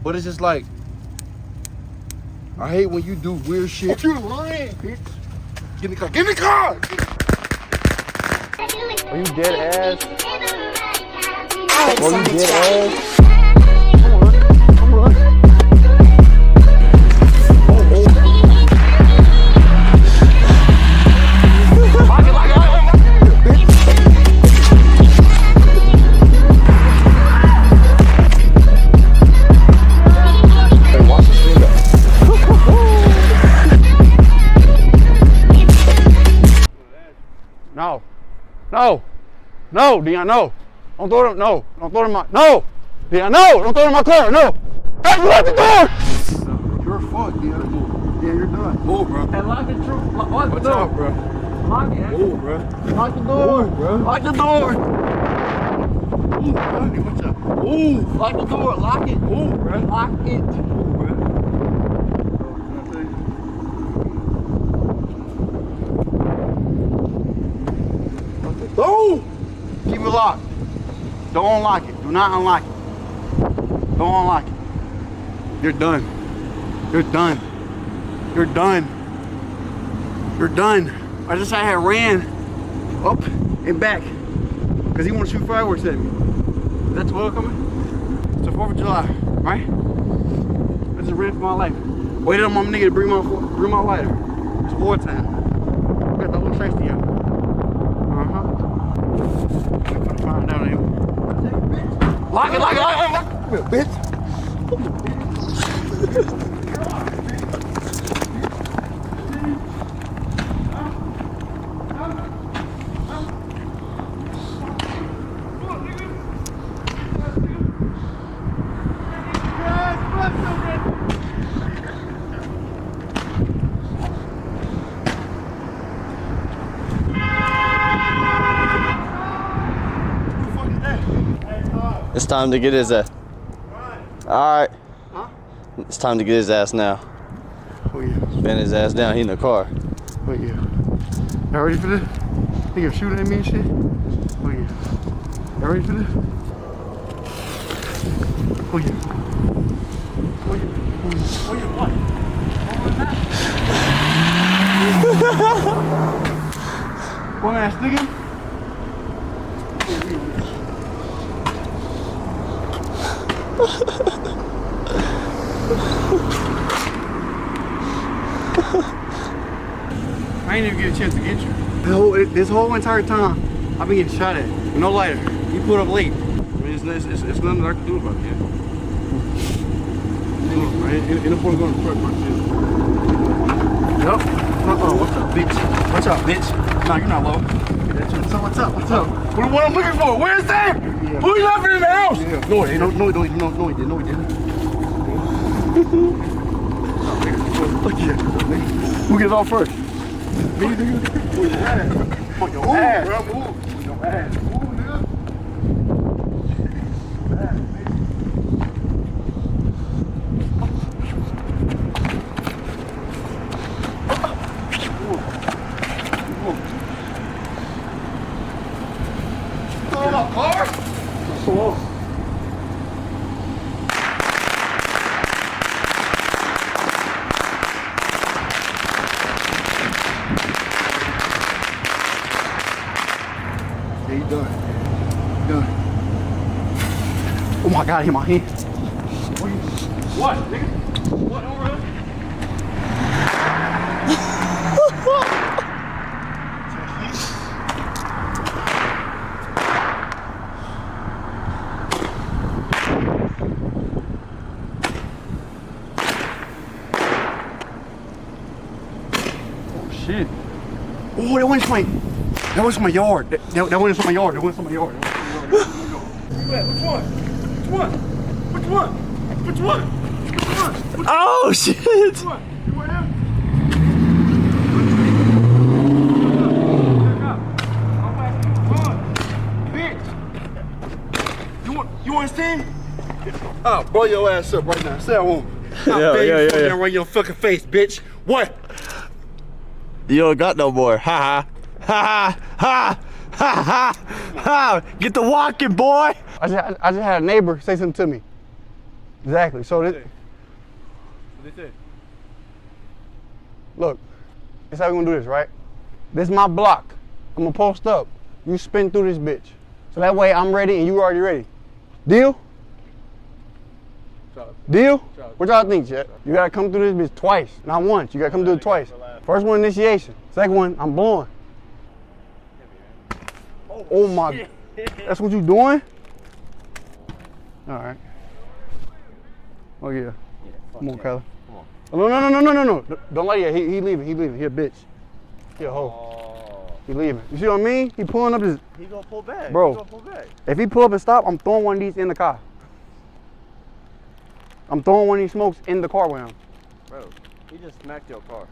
But it's just like, I hate when you do weird shit. You're lying, bitch. Get in the car. Get in the car! Are you dead ass? Oh, you dead ass? Come on. No. No. No, Dion, no. Don't throw it, no. Don't throw it in my, no. Dion, no. Don't throw it in my car, no. Hey, you lock the door. You're fucked, Dion. Yeah, you're done. Move, bro. Hey, lock the door. Lock the What's door. up, bro? Lock it. Move, bro. Lock the door. Move, bro. Lock the door. Move, bro. What's up? Move. Lock the door. Lock it. Move, bro. Lock it. Move, bro. Oh! Keep it locked. Don't unlock it. Do not unlock it. Don't unlock it. You're done. You're done. You're done. You're done. I just had ran up and back because he want to shoot fireworks at me. Is that 12 coming? It's the 4th of July, right? I just ran for my life. Waited on my nigga to bring my lighter. It's wartime. Got the little safety out. Find out, lock it, lock it, lock it, lock it, bitch. It's time to get his ass. Alright. Huh? It's time to get his ass now. Oh yeah. Bend his ass down, he in the car. Oh yeah. Y'all ready for this? Think you're shooting at me and shit? Oh yeah. Y'all ready for this? Oh yeah. Oh yeah. Oh yeah. What? One ass nigga? I ain't even get a chance to get you. This whole entire time, I've been getting shot at. No lighter. You put up late. I mean, it's nothing that I can do about it. Ain't no point going to the truck, bro. Yup. What's up, bitch? What's up, bitch? Nah, you're not low. So what's up? What's up? What I'm looking for? Where's that? Yeah. Who you laughing in the house? Yeah. No, he didn't. Look here. Who gets off first? Me, nigga. On your ass. On your ass. Bro, move. On your ass. Move, nigga. Car? Slow. Yeah, you done. Done. Oh my God, hit my hand. What, nigga? What over there? Shit. Oh, that went to my yard. That went into my yard. That went into my yard. Which one? Which one? Which one? Which one? Oh shit! Which one? You want him? Bitch. You want his team? Oh, blow your ass up right now. Say I won't. Yeah. Right in your fucking face, bitch. What? You don't got no more. Ha ha. Ha ha. Get the walking, boy. I just had a neighbor say something to me. Exactly. So this, What they say? look, this how we gonna do this, right? This is my block. I'm gonna post up. You spin through this bitch. So that way I'm ready and you already ready. Deal? Deal? What y'all think, Chet? You gotta come through this bitch twice, not once. You gotta come through it twice. First one, initiation. Second one, I'm blowing. Oh my, that's what you doing? All right. Oh yeah. Come on, Kyler. No. Don't let it. He leaving. He a bitch. He a hoe. He leaving. You see what I mean? He pulling up his. He gonna pull back. Bro, He gonna pull back. if he pull up and stop, I'm throwing one of these in the car. I'm throwing one of these smokes in the car with him. Bro, he just smacked your car.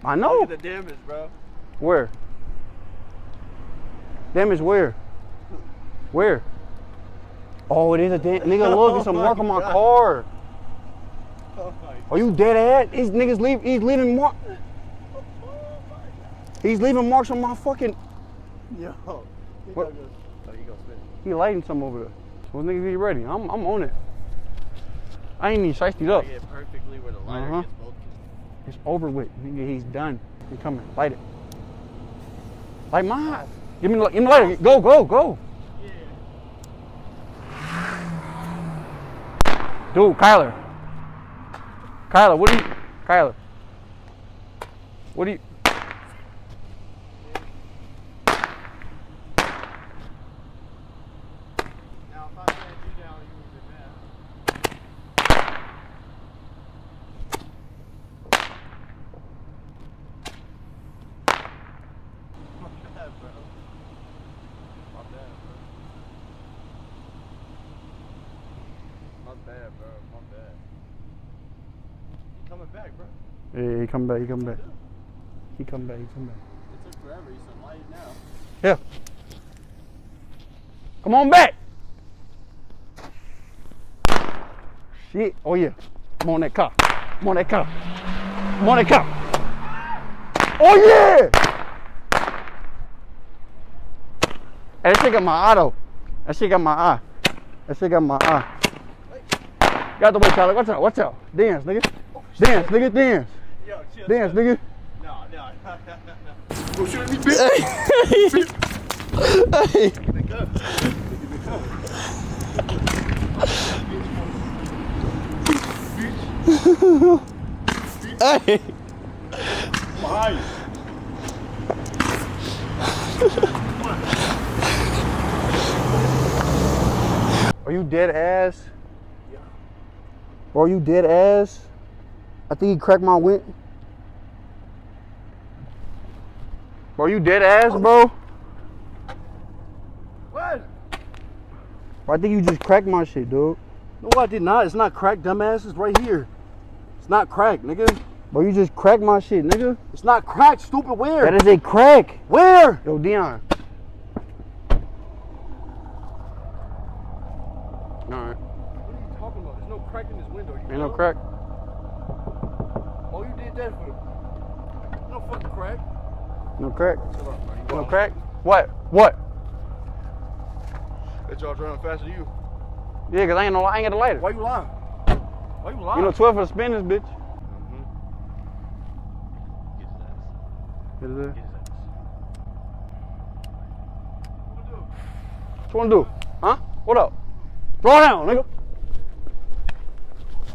I know. Look at the damage, bro. Where? Damage where? Where? Oh, it is a damn. Nigga, look, it's a mark on my car. Oh my. Are you dead ass? These niggas leave. He's leaving mark. He's leaving marks on my fucking. Yo. What? Oh, he gonna spin. He lighting something over there. So niggas be ready. I'm on it. I ain't even shiced it up. Get perfectly where the lighter gets focused. It's over with. Nigga, he's done. He coming. Light it. Light mine. Give me the lighter. Go. Dude, Kyler, what do you, Kyler? What do you? Now, if I sat you down, you would be mad. My bad, bro. My bad, bro. My bad. You coming back, bro? Yeah, he come back. He come back. It took forever. You some light now. Yeah. Come on back. Shit. Oh yeah. I'm on that car. Oh yeah. Hey, that shit got my eye though. That shit got my eye. Got the way, Tyler. Watch out. Dance, nigga. Dance. Yo, chill. Dance, nigga. No. Go shoot me, bitch. Hey. Hey. Behind you. Are you dead ass? Yeah. Bro, you dead ass? I think he cracked my wind. Bro, you dead ass, bro? What? Bro, I think you just cracked my shit, dude. No, I did not. It's not cracked, dumbass. It's right here. It's not cracked, nigga. Bro, you just cracked my shit, nigga. It's not cracked, stupid. Where? That is a crack. Where? Yo, Dion. Alright. What are you talking about? There's no crack in this window. Ain't no crack. Oh, you did that for. No fucking crack. No crack. Chill out, man. No crack. What? That y'all driving faster than you. Yeah, cause I ain't got a lighter. Why you lying? You know 12 for the spin this bitch. Get his ass. Get it there. Get his ass. What you wanna do? Huh? What up? Throw it down, nigga.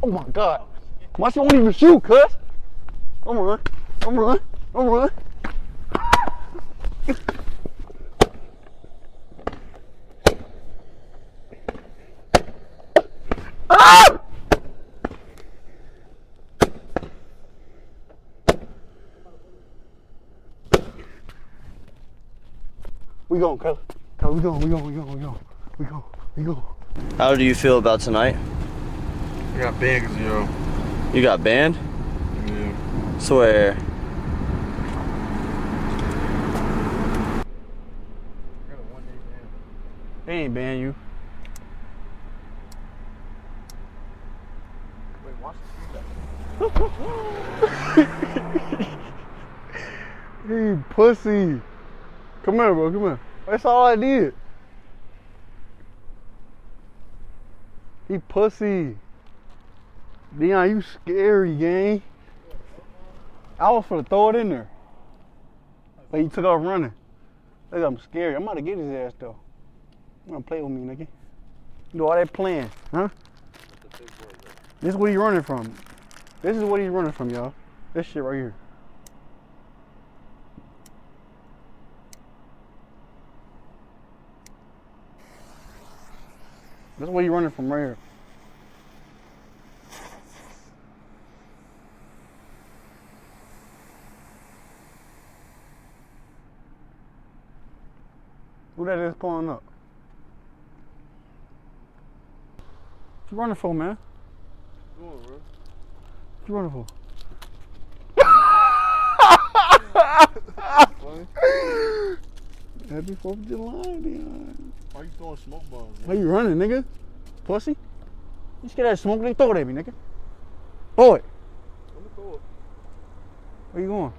Oh my God. My shit won't even shoot, cuz. I'm run. Ah! We going, cuz. We going. How do you feel about tonight? I got banned because, yo. You got banned? Yeah. Swear. They ain't ban you. Wait, watch Hey, pussy. Come here, bro. Come here. That's all I did. He pussy. Dion, you scary, gang. I was finna throw it in there. But he took off running. Look, I'm scary. I'm about to get his ass though. You gonna play with me, nigga? You do all that playing, huh? This is what he's running from. This is what he's running from, y'all. This shit right here. That's what he's running from right here. Who that is pulling up? What you running for, man? Come on, bro. What you running for? Happy 4th of July, Dion. Why you throwing smoke bombs, man? Why you running, nigga? Pussy? You just get that smoke, nigga. Throw it at me, nigga. Throw it. Let me throw it. Where you going?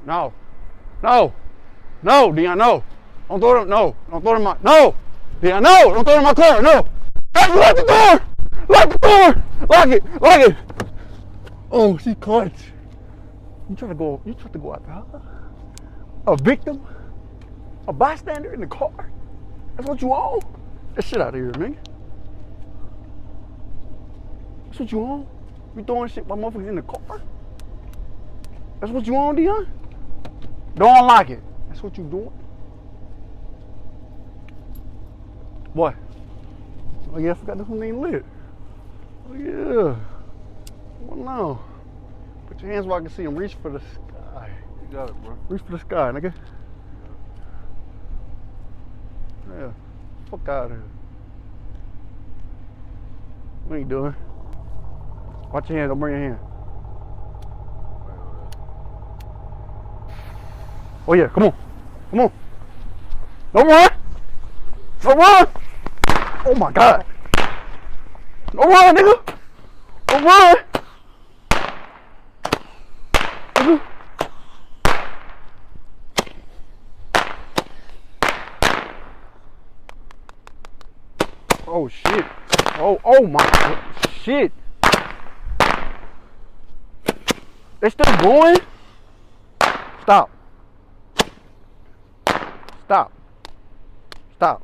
No. No. No, Dion, no. Don't throw it, no. Don't throw it in my, no. Dion, no. Don't throw it in my car, no. Hey, lock the door. Lock the door. Lock it. Lock it. Oh, she clutch. You trying to go after her? A victim? A bystander in the car? That's what you on? Get shit out of here, man. That's what you on? You throwing shit while motherfuckers in the car? That's what you on, Dion? Don't unlock it. That's what you doing? What? Oh yeah, I forgot this one ain't lit. Oh yeah. Well now. Put your hands where I can see them. Reach for the sky. You got it, bro. Reach for the sky, nigga. Yeah. Fuck out of here. What are you doing? Watch your hand, don't bring your hand. Oh yeah, come on. Come on. Don't run! Don't run! Oh my God. Don't run, nigga! Don't run! Nigga. Oh shit. Oh my shit. They still going? Stop. Stop. Stop.